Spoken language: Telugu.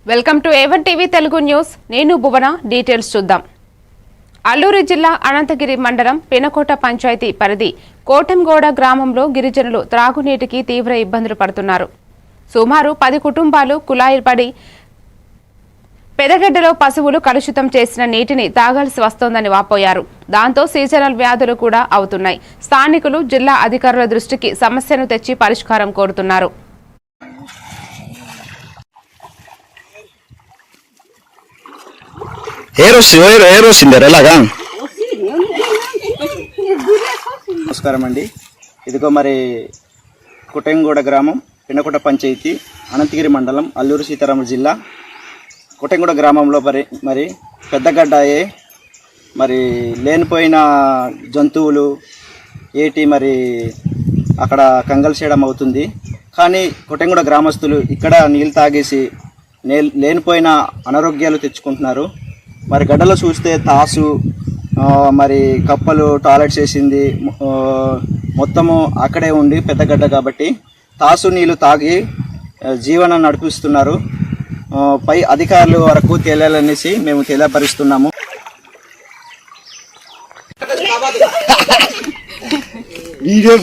Welcome to A1 TV Telugu news. నేను భువన. డీటెయిల్స్ చూద్దాం. అల్లూరు జిల్లా అనంతగిరి మండలం పినకోట పంచాయతీ పరిధి కోటంగోడ గ్రామంలో గిరిజనులు త్రాగునీటికి తీవ్ర ఇబ్బందులు పడుతున్నారు. సుమారు 10 కుటుంబాలు కుళాయి పడి పెదగడ్డలో పశువులు కలుషితం చేసిన నీటిని తాగాల్సి వస్తోందని వాపోయారు. దాంతో సీజనల్ వ్యాధులు కూడా అవుతున్నాయి. స్థానికులు జిల్లా అధికారుల దృష్టికి సమస్యను తెచ్చి పరిష్కారం కోరుతున్నారు. నమస్కారం అండి. ఇదిగో మరి కోటంగోడ గ్రామం పినకోట పంచాయతీ అనంతగిరి మండలం అల్లూరు సీతారామరాజు జిల్లా కోటంగోడ గ్రామంలో మరి పెద్దగడ్డాయే మరి లేనిపోయిన జంతువులు ఏటి మరి అక్కడ కంగల్ చేయడం అవుతుంది. కానీ కోటంగోడ గ్రామస్తులు ఇక్కడ నీళ్ళు తాగేసి లేనిపోయిన అనారోగ్యాలు తెచ్చుకుంటున్నారు. మరి గడ్డలో చూస్తే తాసు మరి కప్పలు టాయిలెట్స్ వేసింది మొత్తము అక్కడే ఉండి పెద్దగడ్డ కాబట్టి తాసు నీళ్ళు తాగి జీవనం నడిపిస్తున్నారు. పై అధికారుల వరకు తేలాలనేసి మేము తెలియపరుస్తున్నాము. వీడియో